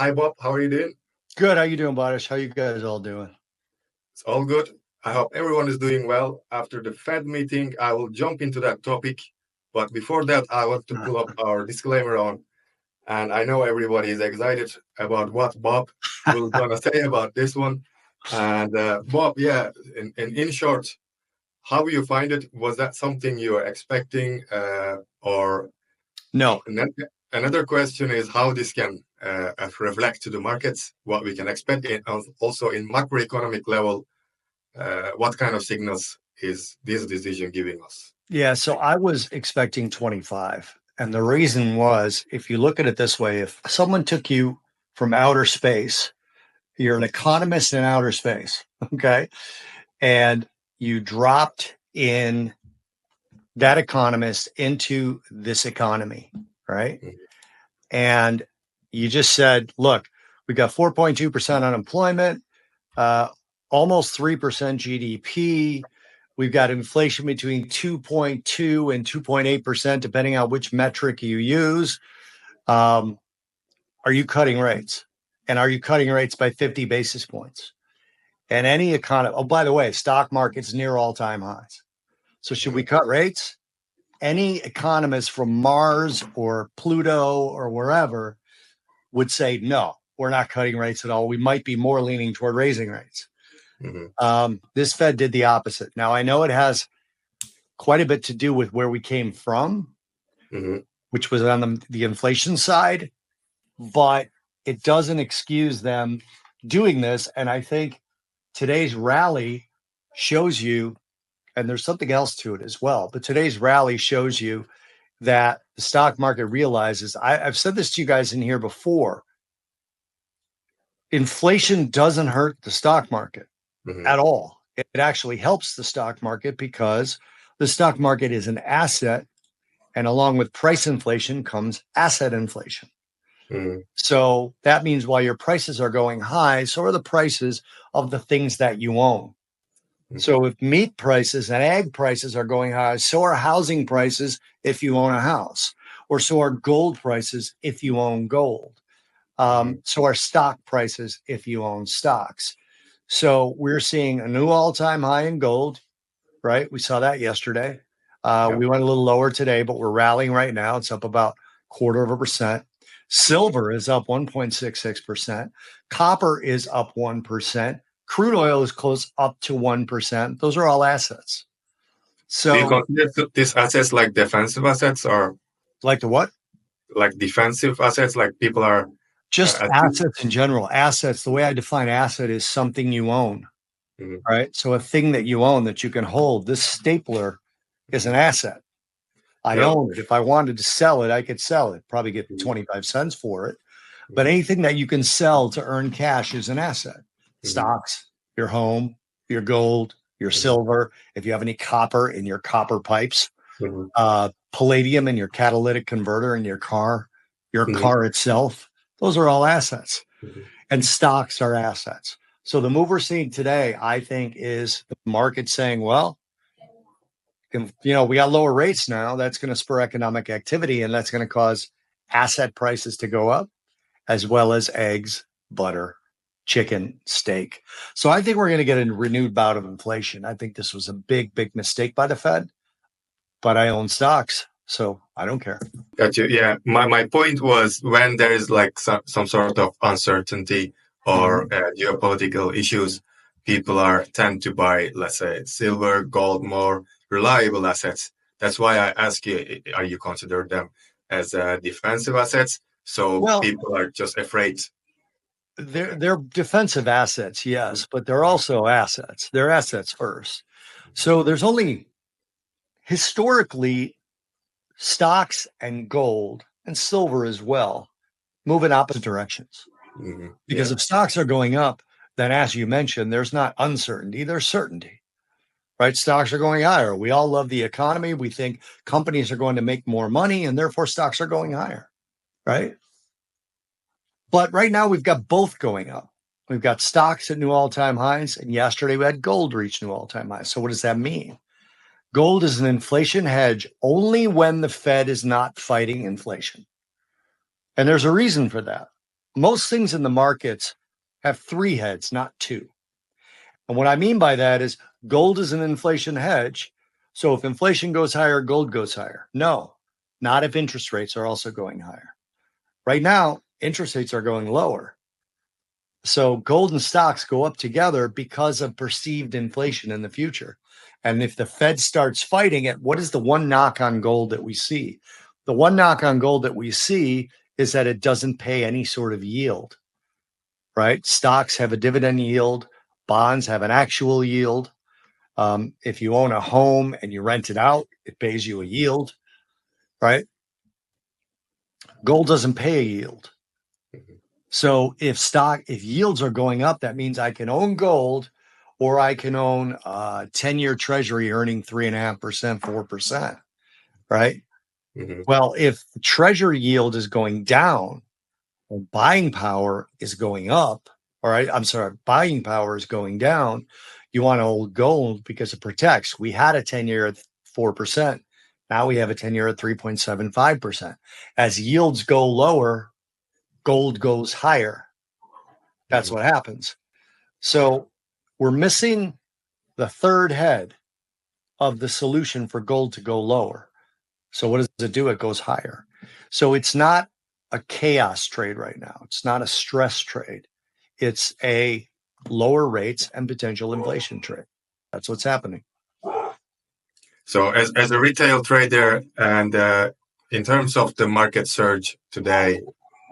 Hi, Bob. How are you doing? Good. How you doing, Bodish? How you guys all doing? It's all good. I hope everyone is doing well. After the Fed meeting, I will jump into that topic. But before that, I want to pull up our disclaimer on. And I know everybody is excited about what Bob will gonna say about this one. And Bob, yeah, in short, how you find it? Was that something you were expecting, or No. another question is how this can reflect to the markets, what we can expect, also in macroeconomic level, what kind of signals is this decision giving us? Yeah. So I was expecting 25. And the reason was, if you look at it this way, if someone took you from outer space, you're an economist in outer space, okay? And you dropped in that economist into this economy, right? Mhm. And you just said, look, we got 4.2% unemployment, almost 3% GDP. We've got inflation between 2.2 and 2.8%, depending on which metric you use. Are you cutting rates? And are you cutting rates by 50 basis points? And any economy, oh, by the way, stock market's near all-time highs. So should we cut rates? Any economist from Mars or Pluto or wherever would say, no, we're not cutting rates at all. We might be more leaning toward raising rates. This Fed did the opposite. Now, I know it has quite a bit to do with where we came from, which was on the inflation side, but it doesn't excuse them doing this. And I think today's rally shows you, and there's something else to it as well, but today's rally shows you that the stock market realizes, I've said this to you guys in here before, inflation doesn't hurt the stock market at all. It actually helps the stock market because the stock market is an asset, and along with price inflation comes asset inflation. So that means while your prices are going high, so are the prices of the things that you own. So if meat prices and ag prices are going high, so are housing prices if you own a house, or so are gold prices if you own gold. So are stock prices if you own stocks. So we're seeing a new all-time high in gold, right? We saw that yesterday. We went a little lower today, but we're rallying right now. It's up about 0.25%. Silver is up 1.66%. Copper is up 1%. Crude oil is close up to 1%. Those are all assets. So do you consider these assets like defensive assets, or like the what? Like defensive assets, like people are just assets in general. Assets, the way I define asset is something you own, right? So a thing that you own that you can hold. This stapler is an asset. I own it. If I wanted to sell it, I could sell it, probably get 25 cents for it. But anything that you can sell to earn cash is an asset. Stocks, your home, your gold, your silver. If you have any copper in your copper pipes, palladium in your catalytic converter in your car itself, those are all assets. And stocks are assets. So the move we're seeing today, I think, is the market saying, well, we got lower rates now. That's going to spur economic activity, and that's going to cause asset prices to go up, as well as eggs, butter, chicken, steak. So I think we're going to get a renewed bout of inflation. I think this was a big, big mistake by the Fed, but I own stocks, so I don't care. Gotcha. Yeah. My point was, when there is like some sort of uncertainty or geopolitical issues, people tend to buy, let's say, silver, gold, more reliable assets. That's why I ask you, are you consider them as defensive assets? So people are just afraid. They're defensive assets, yes, but they're also assets. They're assets first. So there's only historically stocks and gold and silver as well move in opposite directions. Because if stocks are going up, then as you mentioned, there's not uncertainty, there's certainty, right? Stocks are going higher. We all love the economy. We think companies are going to make more money, and therefore stocks are going higher, right? But right now we've got both going up. We've got stocks at new all-time highs, and yesterday we had gold reach new all-time highs. So what does that mean? Gold is an inflation hedge only when the Fed is not fighting inflation. And there's a reason for that. most things in the markets have three heads, not two. And what I mean by that is gold is an inflation hedge. So if inflation goes higher, gold goes higher. No, not if interest rates are also going higher. Right now, interest rates are going lower. So gold and stocks go up together because of perceived inflation in the future. And if the Fed starts fighting it, what is the one knock on gold that we see? The one knock on gold that we see is that it doesn't pay any sort of yield, right? Stocks have a dividend yield. Bonds have an actual yield. If you own a home and you rent it out, it pays you a yield, right? Gold doesn't pay a yield. So if yields are going up, that means I can own gold or I can own a 10-year treasury earning 3.5%, 4%, right? Mm-hmm. Well, if the treasury yield is going down and buying power is going up, all right, I'm sorry, buying power is going down, you want to hold gold because it protects. We had a 10-year at 4%. Now we have a 10-year at 3.75%. As yields go lower, gold goes higher. That's what happens. So we're missing the third head of the solution for gold to go lower. So what does it do? It goes higher. So it's not a chaos trade right now. It's not a stress trade. It's a lower rates and potential inflation trade. That's what's happening. So as a retail trader and in terms of the market surge today,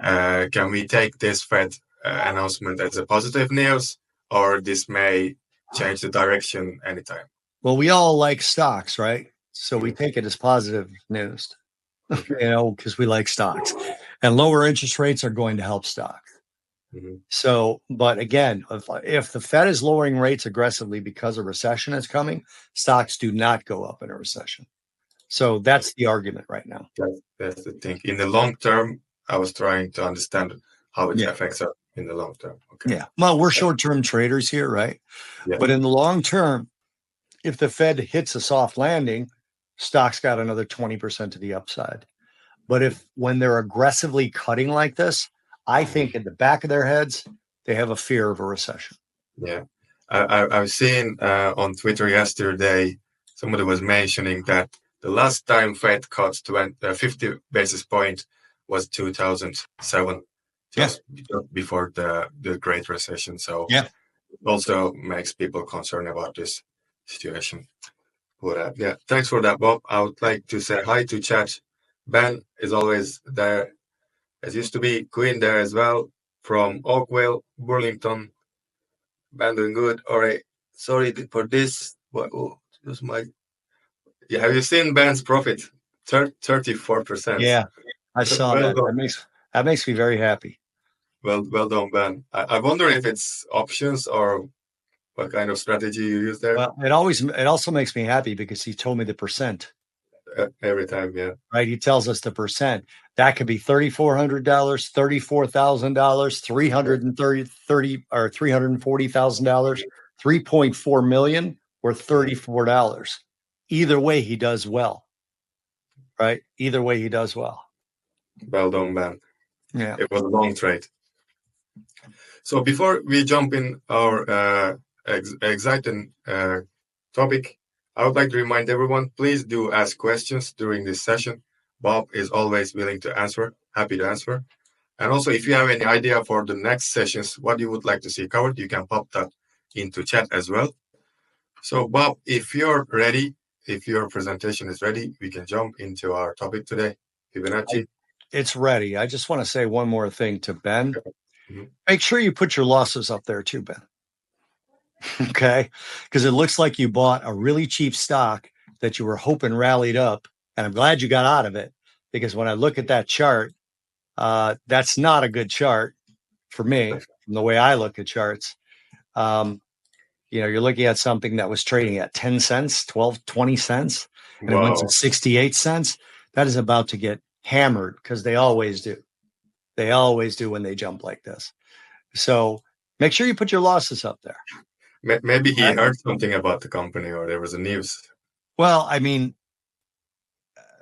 can we take this Fed announcement as a positive news, or this may change the direction anytime? Well, we all like stocks, right? So we take it as positive news, because we like stocks. And lower interest rates are going to help stocks. Mm-hmm. So, but again, if the Fed is lowering rates aggressively because a recession is coming, stocks do not go up in a recession. So that's the argument right now. That's the thing. In the long term, I was trying to understand how it affects us in the long term. Okay. Yeah. Well, we're short-term traders here, right? Yeah. But in the long term, if the Fed hits a soft landing, stocks got another 20% to the upside. But when they're aggressively cutting like this, I think in the back of their heads, they have a fear of a recession. Yeah. I was seeing on Twitter yesterday, somebody was mentioning that the last time Fed cut 50 basis points was 2007, just before the Great Recession. So it also makes people concerned about this situation. But yeah, thanks for that, Bob. I would like to say hi to chat. Ben is always there, as used to be. Queen there as well, from Oakville, Burlington. Ben doing good. All right. Sorry for this. But just my. Yeah, have you seen Ben's profit? 34%. Yeah, I saw well that. Done. That makes me very happy. Well done, Ben. I wonder if it's options or what kind of strategy you use there. Well, it also makes me happy because he told me the percent. Every time, yeah. Right. He tells us the percent. That could be $3,400, $34,000, $340,000, $3.4 million, or $34. Either way, he does well. Right. Either way, he does well. Well done, Ben. Yeah. It was a long trade. So before we jump in our exciting topic, I would like to remind everyone, please do ask questions during this session. Bob is always willing to answer, happy to answer. And also, if you have any idea for the next sessions, what you would like to see covered, you can pop that into chat as well. So Bob, if you're ready, if your presentation is ready, we can jump into our topic today, Fibonacci. It's ready. I just want to say one more thing to Ben. Mm-hmm. Make sure you put your losses up there too, Ben. Okay. Because it looks like you bought a really cheap stock that you were hoping rallied up. And I'm glad you got out of it, because when I look at that chart, that's not a good chart for me from the way I look at charts. You're looking at something that was trading at 10 cents, 12, 20 cents, and it went to 68 cents. That is about to get hammered, because they always do. They always do when they jump like this. So make sure you put your losses up there. Maybe he heard something about the company, or there was a news. Well, I mean,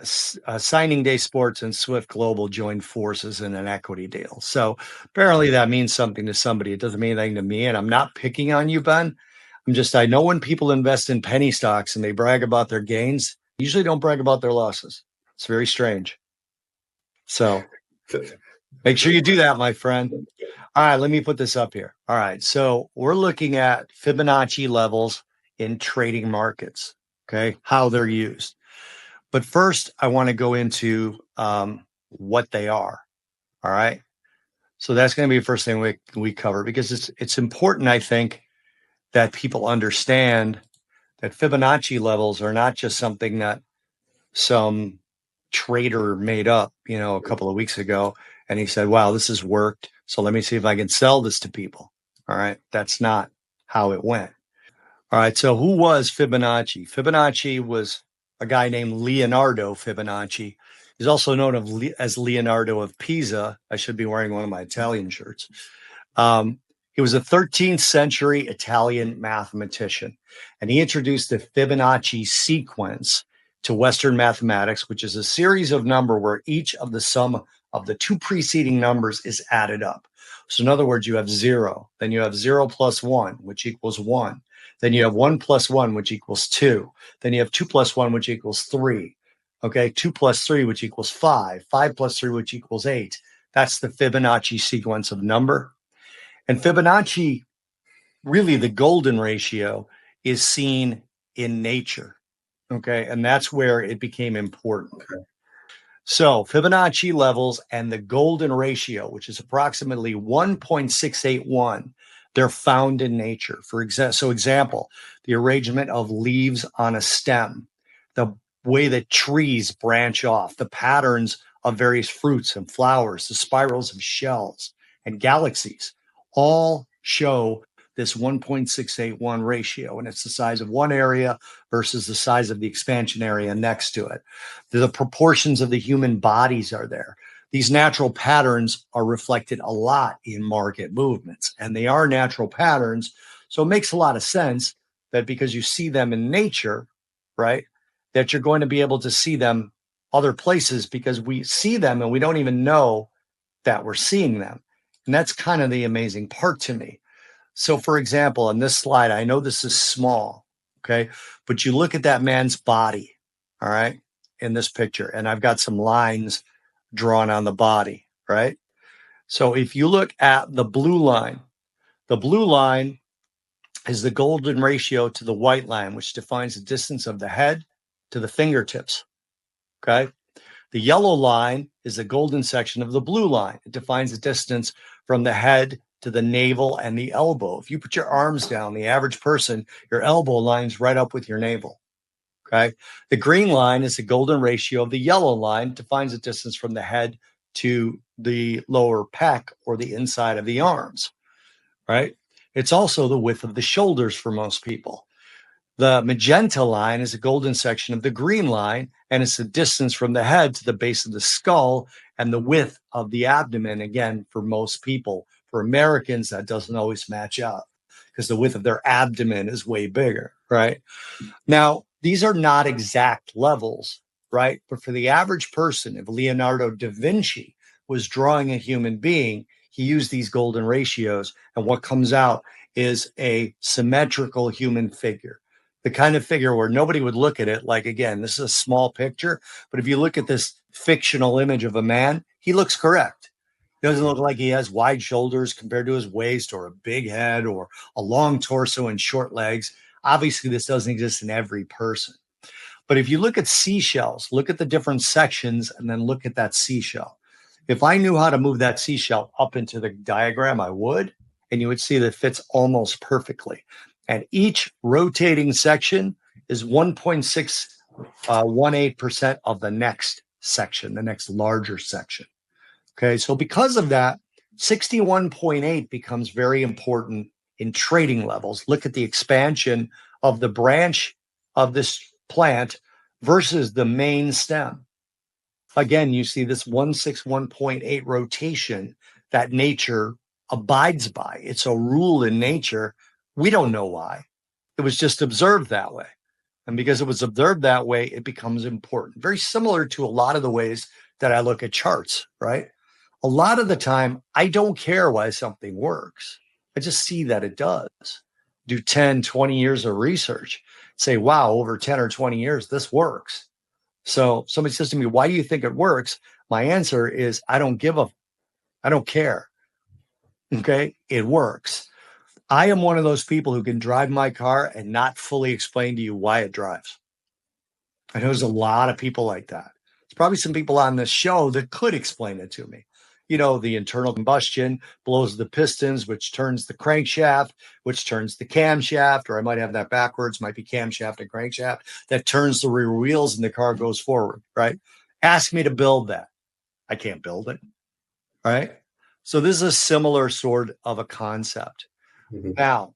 Signing Day Sports and Swift Global joined forces in an equity deal. So apparently that means something to somebody. It doesn't mean anything to me. And I'm not picking on you, Ben. I know when people invest in penny stocks and they brag about their gains, usually don't brag about their losses. It's very strange. So make sure you do that, my friend. All right, let me put this up here. All right, so we're looking at Fibonacci levels in trading markets, okay, how they're used. But first, I want to go into what they are. All right. So that's going to be the first thing we cover, because it's important, I think, that people understand that Fibonacci levels are not just something that some trader made up, a couple of weeks ago, and he said, "Wow, this has worked. So let me see if I can sell this to people." All right. That's not how it went. All right. So who was Fibonacci? Fibonacci was a guy named Leonardo Fibonacci. He's also known as Leonardo of Pisa. I should be wearing one of my Italian shirts. He was a 13th century Italian mathematician, and he introduced the Fibonacci sequence to Western mathematics, which is a series of number where each of the sum of the two preceding numbers is added up. So in other words, you have 0, then you have 0 plus 1, which equals 1. Then you have 1 plus 1, which equals 2. Then you have 2 plus 1, which equals 3. Okay, 2 plus 3, which equals 5. 5 plus 3, which equals 8. That's the Fibonacci sequence of number. And Fibonacci, really the golden ratio, is seen in nature. Okay, and that's where it became important. Okay. So Fibonacci levels and the golden ratio, which is approximately 1.681, they're found in nature. Example, the arrangement of leaves on a stem, the way that trees branch off, the patterns of various fruits and flowers, the spirals of shells and galaxies, all show this 1.681 ratio, and it's the size of one area versus the size of the expansion area next to it. The proportions of the human bodies are there. These natural patterns are reflected a lot in market movements, and they are natural patterns. So it makes a lot of sense that because you see them in nature, right, that you're going to be able to see them other places, because we see them and we don't even know that we're seeing them. And that's kind of the amazing part to me. So, for example, on this slide, I know this is small, okay, but you look at that man's body, all right, in this picture, and I've got some lines drawn on the body, right? So if you look at the blue line is the golden ratio to the white line, which defines the distance of the head to the fingertips, okay? The yellow line is the golden section of the blue line. It defines the distance from the head to the navel and the elbow. If you put your arms down, the average person, your elbow lines right up with your navel. Okay. The green line is the golden ratio of the yellow line, defines the distance from the head to the lower pec or the inside of the arms. Right. It's also the width of the shoulders for most people. The magenta line is a golden section of the green line, and it's the distance from the head to the base of the skull and the width of the abdomen. Again, for most people, for Americans, that doesn't always match up because the width of their abdomen is way bigger, right? Now, these are not exact levels, right? But for the average person, if Leonardo da Vinci was drawing a human being, he used these golden ratios, and what comes out is a symmetrical human figure. The kind of figure where nobody would look at it like, again, this is a small picture, but if you look at this fictional image of a man, he looks correct. He doesn't look like he has wide shoulders compared to his waist, or a big head, or a long torso and short legs. Obviously, this doesn't exist in every person. But if you look at seashells, look at the different sections and then look at that seashell. If I knew how to move that seashell up into the diagram, I would, and you would see that it fits almost perfectly. And each rotating section is 1.618% of the next section, the next larger section. Okay, so because of that, 61.8 becomes very important in trading levels. Look at the expansion of the branch of this plant versus the main stem. Again, you see this 161.8 rotation that nature abides by. It's a rule in nature. We don't know why. It was just observed that way. And because it was observed that way, it becomes important. Very similar to a lot of the ways that I look at charts, right? A lot of the time, I don't care why something works. I just see that it does. Do 10, 20 years of research. Say, wow, over 10 or 20 years, this works. So somebody says to me, why do you think it works? My answer is, I don't care. Okay. It works. I am one of those people who can drive my car and not fully explain to you why it drives. I know there's a lot of people like that. There's probably some people on this show that could explain it to me. You know, the internal combustion blows the pistons, which turns the crankshaft, which turns the camshaft, or I might have that backwards, might be camshaft and crankshaft, that turns the rear wheels and the car goes forward, right? Ask me to build that. I can't build it, right? So this is a similar sort of a concept. Mhm. Now,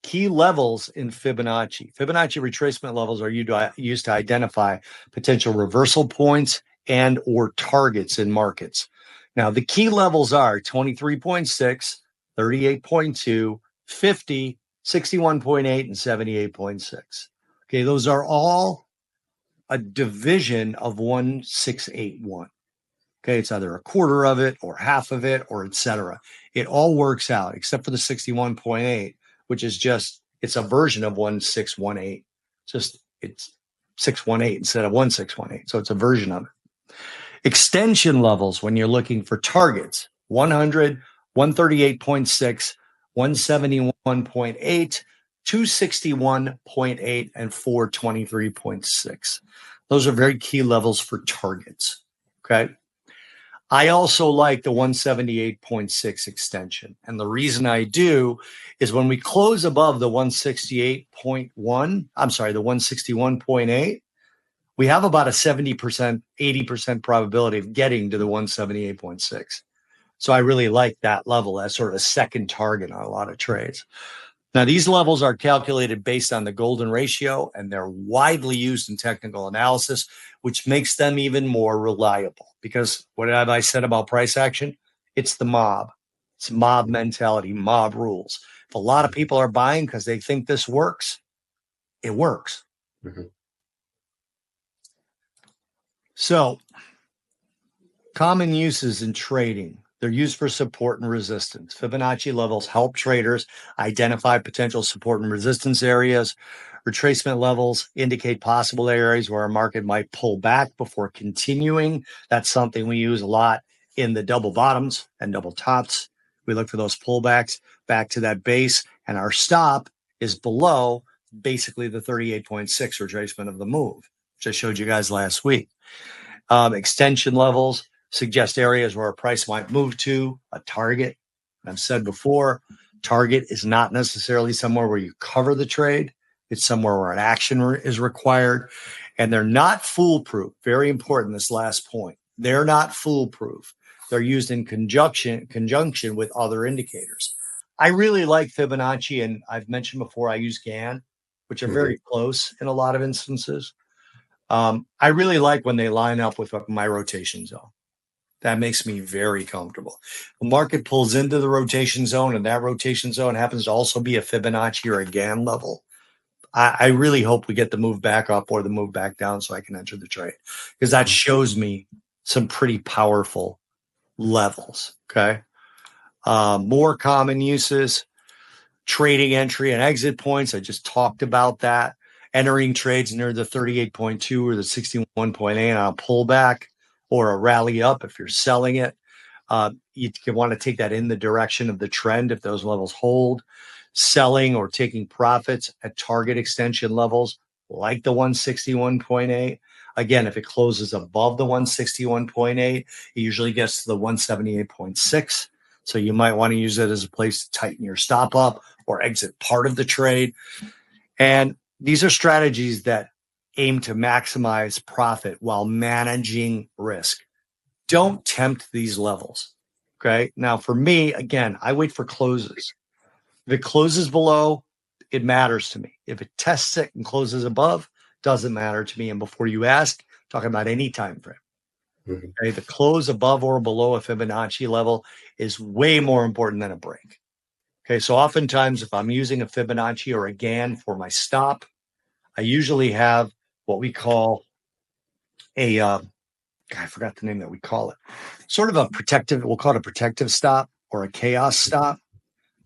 key levels in Fibonacci. Fibonacci retracement levels are used to identify potential reversal points and or targets in markets. Now, the key levels are 23.6, 38.2, 50, 61.8, and 78.6. Okay, those are all a division of 1681. Okay, it's either a quarter of it or half of it or etc. It all works out except for the 61.8, which is just, it's a version of 1618. It's 618 instead of 1618. So it's a version of it. Extension levels, when you're looking for targets, 100, 138.6, 171.8, 261.8, and 423.6. Those are very key levels for targets. Okay. I also like the 178.6 extension. And the reason I do is when we close above the 168.1, I'm sorry, the 161.8, we have about a 70%, 80% probability of getting to the 178.6. So I really like that level as sort of a second target on a lot of trades. Now, these levels are calculated based on the golden ratio, and they're widely used in technical analysis, which makes them even more reliable. Because what have I said about price action? It's the mob. It's mob mentality, mob rules. If a lot of people are buying because they think this works, it works. Mhm. So, common uses in trading. They're used for support and resistance. Fibonacci levels help traders identify potential support and resistance areas. Retracement levels indicate possible areas where a market might pull back before continuing. That's something we use a lot in the double bottoms and double tops. We look for those pullbacks back to that base, and our stop is below basically the 38.6 retracement of the move, which I showed you guys last week. Extension levels suggest areas where a price might move to a target. I've said before, target is not necessarily somewhere where you cover the trade. It's somewhere where an action is required, and they're not foolproof. Very important, this last point. They're not foolproof. They're used in conjunction with other indicators. I really like Fibonacci, and I've mentioned before I use GAN, which are very close in a lot of instances. I really like when they line up with my rotation zone. That makes me very comfortable. The market pulls into the rotation zone, and that rotation zone happens to also be a Fibonacci or a GAN level. I really hope we get the move back up or the move back down so I can enter the trade, because that shows me some pretty powerful levels. Okay. More common uses, trading entry and exit points. I just talked about that. Entering trades near the 38.2 or the 61.8 on a pullback or a rally up if you're selling it. You want to take that in the direction of the trend if those levels hold. Selling or taking profits at target extension levels like the 161.8. Again, if it closes above the 161.8, it usually gets to the 178.6. So you might want to use it as a place to tighten your stop up or exit part of the trade. And these are strategies that aim to maximize profit while managing risk. Don't tempt these levels. Okay. Now, for me, again, I wait for closes. If it closes below, it matters to me. If it tests it and closes above, doesn't matter to me. And before you ask, talking about any time frame. Okay, the close above or below a Fibonacci level is way more important than a break. Okay, so oftentimes if I'm using a Fibonacci or a GAN for my stop, I usually have what we call a, I forgot the name that we call it, sort of a protective, we'll call it a protective stop or a chaos stop.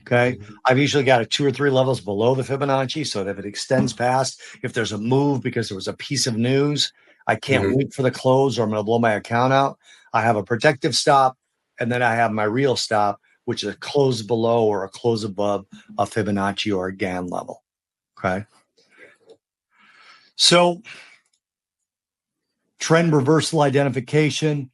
Okay. I've usually got it 2 or 3 levels below the Fibonacci. So that if it extends past, if there's a move because there was a piece of news, I can't wait for the close or I'm going to blow my account out. I have a protective stop, and then I have my real stop, which is a close below or a close above a Fibonacci or a Gann level. Okay. So trend reversal identification.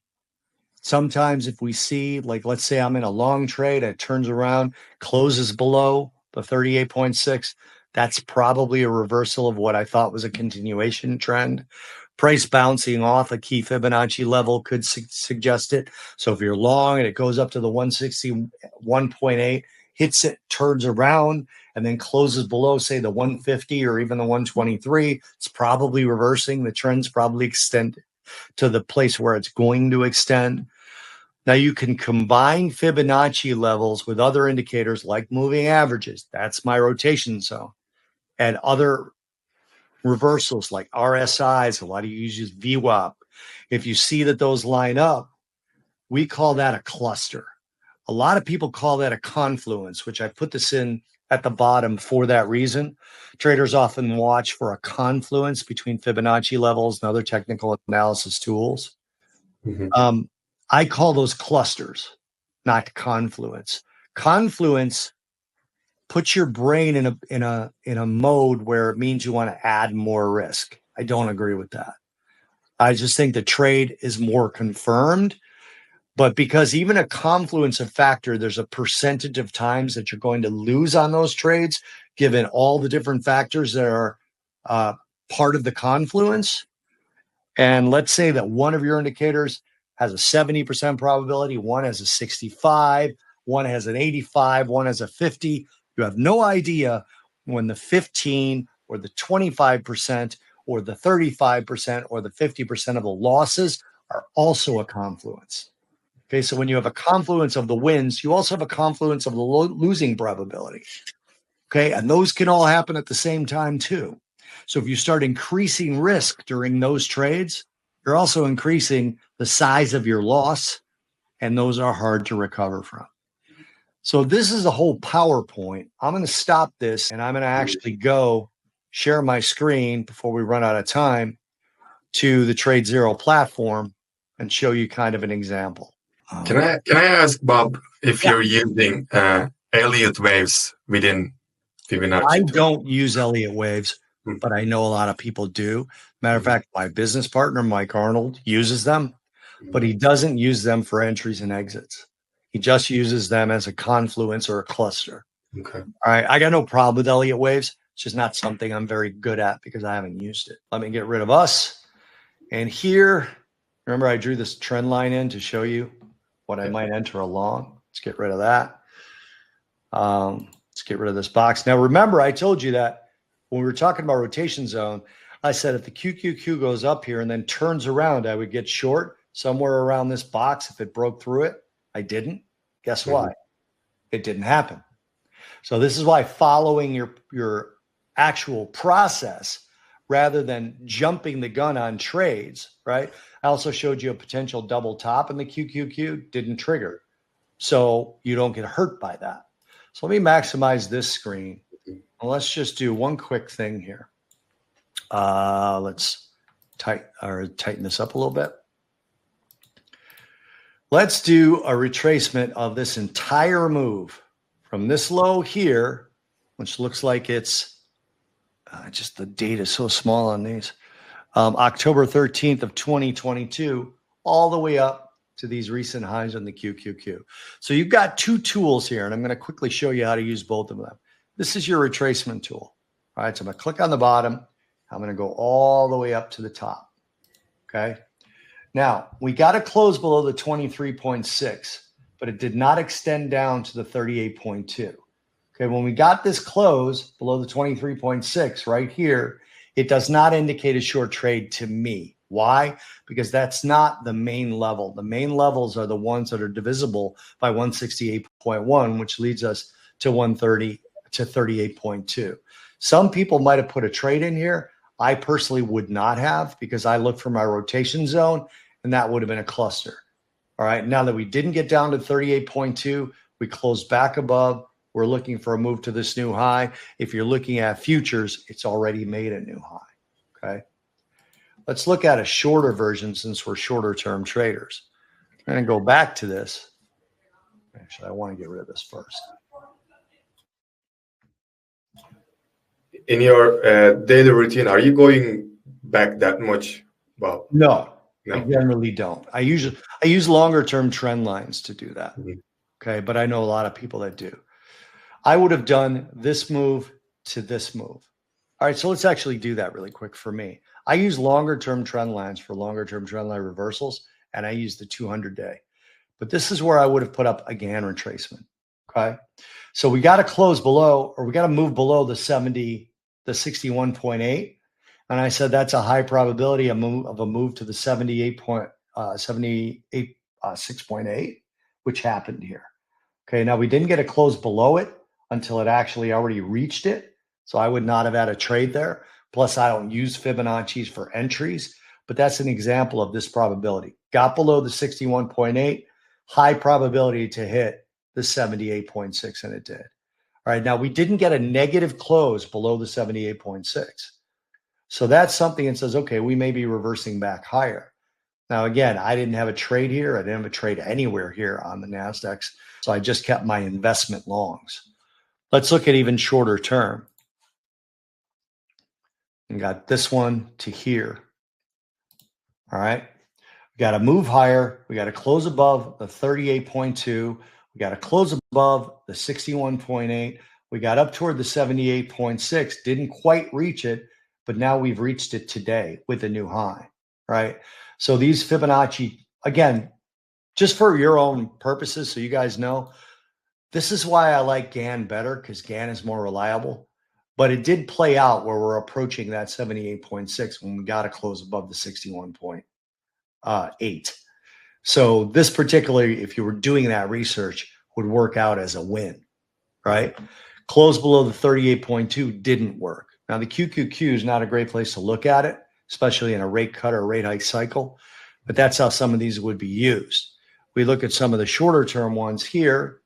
Sometimes if we see, like, let's say I'm in a long trade, it turns around, closes below the 38.6, that's probably a reversal of what I thought was a continuation trend. Price bouncing off a key Fibonacci level could suggest it. So if you're long and it goes up to the 161.8, hits it, turns around, and then closes below, say, the 150 or even the 123, it's probably reversing. The trend's probably extended to the place where it's going to extend. Now you can combine Fibonacci levels with other indicators like moving averages. That's my rotation zone. And other reversals like RSIs. A lot of you use VWAP. If you see that those line up, we call that a cluster. A lot of people call that a confluence, which I put this in at the bottom for that reason. Traders often watch for a confluence between Fibonacci levels and other technical analysis tools. I call those clusters, not confluence. Confluence puts your brain in a mode where it means you want to add more risk. I don't agree with that. I just think the trade is more confirmed. But because even a confluence of factor, there's a percentage of times that you're going to lose on those trades, given all the different factors that are part of the confluence. And let's say that one of your indicators has a 70% probability, one has a 65, one has an 85, one has a 50. You have no idea when the 15 or the 25% or the 35% or the 50% of the losses are also a confluence. Okay, so when you have a confluence of the wins, you also have a confluence of the losing probability. Okay, and those can all happen at the same time too. So if you start increasing risk during those trades, you're also increasing the size of your loss, and those are hard to recover from. So this is a whole PowerPoint. I'm going to stop this, and I'm going to actually go share my screen before we run out of time to the TradeZero platform and show you kind of an example. Can I ask, Bob, if you're using Elliott waves within Fibonacci? I don't use Elliott waves, but I know a lot of people do. Matter of fact, my business partner, Mike Arnold, uses them, but he doesn't use them for entries and exits. He just uses them as a confluence or a cluster. Okay. All right. I got no problem with Elliott waves. It's just not something I'm very good at because I haven't used it. Let me get rid of us. And here, remember I drew this trend line in to show you what I might enter along. Let's get rid of that. Let's get rid of this box. Now, remember, I told you that when we were talking about rotation zone, I said if the QQQ goes up here and then turns around, I would get short somewhere around this box if it broke through it. I didn't. Guess why? It didn't happen. So this is why following your actual process rather than jumping the gun on trades, right? I also showed you a potential double top in the QQQ, didn't trigger. So you don't get hurt by that. So let me maximize this screen. Well, let's just do one quick thing here. Let's tighten this up a little bit. Let's do a retracement of this entire move from this low here, which looks like it's just the data is so small on these. October 13th of 2022, all the way up to these recent highs on the QQQ. So you've got two tools here, and I'm going to quickly show you how to use both of them. This is your retracement tool. All right, so I'm going to click on the bottom. I'm going to go all the way up to the top. Okay. Now, we got to close below the 23.6, but it did not extend down to the 38.2. Okay, when we got this close below the 23.6 right here, it does not indicate a short trade to me. Why? Because that's not the main level. The main levels are the ones that are divisible by 168.1, which leads us to 130 to 38.2. Some people might have put a trade in here. I personally would not have, because I looked for my rotation zone and that would have been a cluster. All right. Now that we didn't get down to 38.2, we closed back above. We're looking for a move to this new high. If you're looking at futures, it's already made a new high. Okay. Let's look at a shorter version since we're shorter term traders. I'm going to go back to this. Actually, I want to get rid of this first. In your daily routine, are you going back that much? Well, no, no. I generally don't. I use longer term trend lines to do that. Mm-hmm. Okay. But I know a lot of people that do. I would have done this move to this move. All right. So let's actually do that really quick for me. I use longer term trend lines for longer term trend line reversals, and I use the 200-day. But this is where I would have put up a Gann retracement. Okay. So we got to close below, or we got to move below the 61.8. And I said that's a high probability of a move to the 6.8, which happened here. Okay. Now we didn't get a close below it until it actually already reached it. So I would not have had a trade there. Plus, I don't use Fibonacci's for entries, but that's an example of this probability. Got below the 61.8, high probability to hit the 78.6, and it did. All right, now we didn't get a negative close below the 78.6. So that's something that says, okay, we may be reversing back higher. Now, again, I didn't have a trade here. I didn't have a trade anywhere here on the NASDAQ. So I just kept my investment longs. Let's look at even shorter term. And got this one to here. All right. We got to move higher. We got to close above the 38.2. We got to close above the 61.8. We got up toward the 78.6. Didn't quite reach it, but now we've reached it today with a new high, right? So these Fibonacci, again, just for your own purposes, so you guys know, this is why I like Gann better, because Gann is more reliable. But it did play out where we're approaching that 78.6 when we got to close above the 61.8. So this particularly, if you were doing that research, would work out as a win, right? Close below the 38.2 didn't work. Now the QQQ is not a great place to look at it, especially in a rate cut or rate hike cycle, but that's how some of these would be used. We look at some of the shorter term ones here,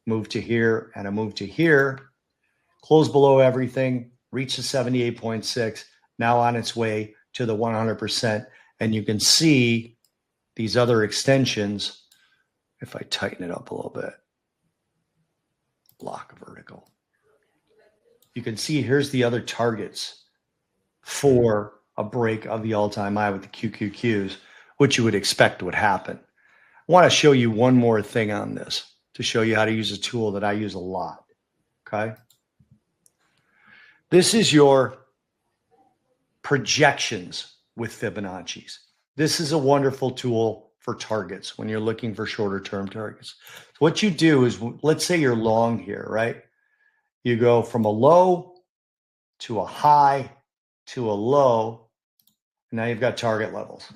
move to here and a move to here. Close below everything, reach the 78.6, now on its way to the 100%. And you can see these other extensions, if I tighten it up a little bit, block vertical. You can see here's the other targets for a break of the all-time high with the QQQs, which you would expect would happen. I want to show you one more thing on this to show you how to use a tool that I use a lot, okay? This is your projections with Fibonacci's. This is a wonderful tool for targets when you're looking for shorter term targets. So what you do is, let's say you're long here, right? You go from a low to a high to a low. And now you've got target levels.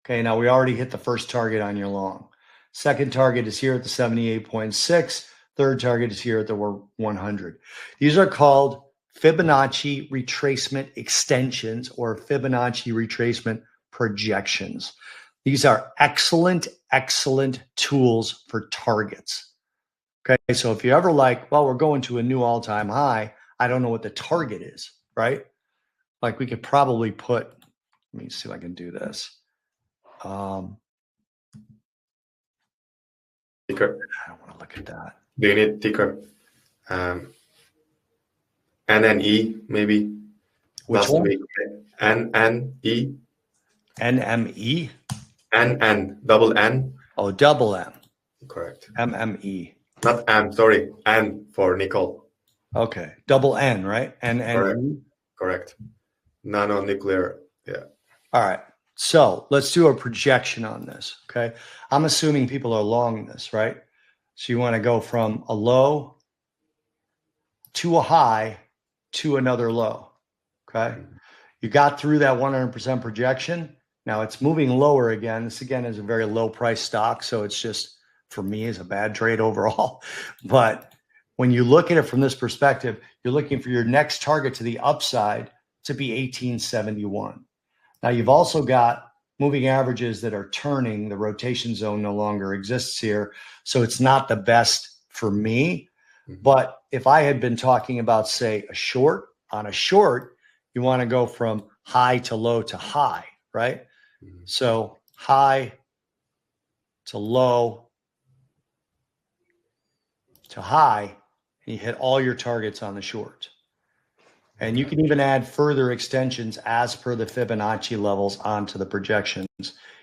Okay, now we already hit the first target on your long. Second target is here at the 78.6. Third target is here at the 100. These are called Fibonacci retracement extensions or Fibonacci retracement projections. These are excellent, excellent tools for targets. Okay, so if you ever like, well, we're going to a new all-time high, I don't know what the target is, right? Like we could probably put, let me see if I can do this. Ticker. I don't want to look at that. Do you need ticker? NNE maybe. Which one? NNE. NME? NN, double N. Oh, double M. Correct. MME. Not M, sorry. N for nickel. Okay. Double N, right? NNE. Correct. Nano-nuclear. Yeah. All right. So let's do a projection on this. Okay. I'm assuming people are long this, right? So you want to go from a low to a high to another low. Okay. You got through that 100% projection. Now it's moving lower again. This again is a very low price stock. So it's just, for me, is a bad trade overall. But when you look at it from this perspective, you're looking for your next target to the upside to be 1871. Now you've also got moving averages that are turning. The rotation zone no longer exists here. So it's not the best for me. But if I had been talking about, say, a short, on a short, you want to go from high to low to high, right? So high to low to high, and you hit all your targets on the short. And you can even add further extensions as per the Fibonacci levels onto the projections.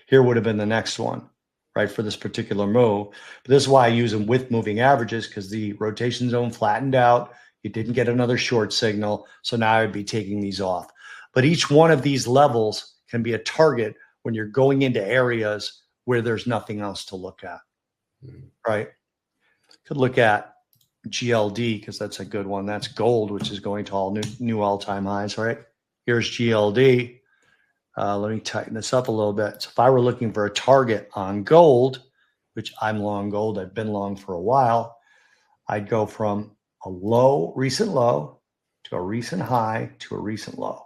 Here would have been the next one, right, for this particular move. But this is why I use them with moving averages, because the rotation zone flattened out. You didn't get another short signal. So now I'd be taking these off. But each one of these levels can be a target when you're going into areas where there's nothing else to look at, right? Could look at GLD because that's a good one. That's gold, which is going to all new all-time highs, right? Here's GLD. Let me tighten this up a little bit. So if I were looking for a target on gold, which I'm long gold, I've been long for a while, I'd go from a low, recent low, to a recent high, to a recent low.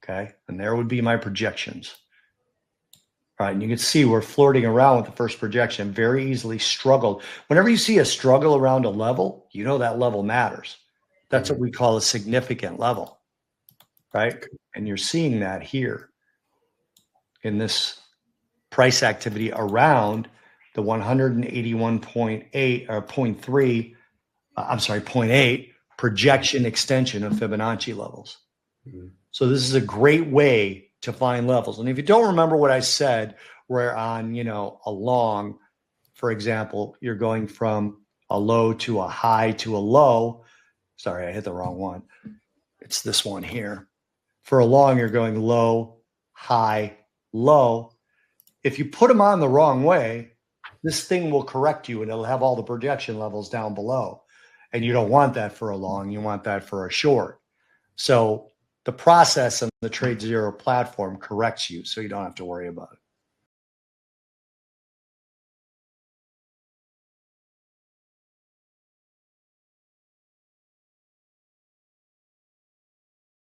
Okay, and there would be my projections. All right, and you can see we're flirting around with the first projection, very easily struggled. Whenever you see a struggle around a level, you know that level matters. That's what we call a significant level, right? And you're seeing that here in this price activity around the 181.8 or 0.3, I'm sorry, 0.8 projection extension of Fibonacci levels. So this is a great way to find levels. And if you don't remember what I said, where on, a long, for example, you're going from a low to a high to a low. Sorry, I hit the wrong one. It's this one here. For a long, you're going low, high, low. If you put them on the wrong way, this thing will correct you and it'll have all the projection levels down below. And you don't want that for a long. You want that for a short. So the process on the TradeZero platform corrects you, so you don't have to worry about it.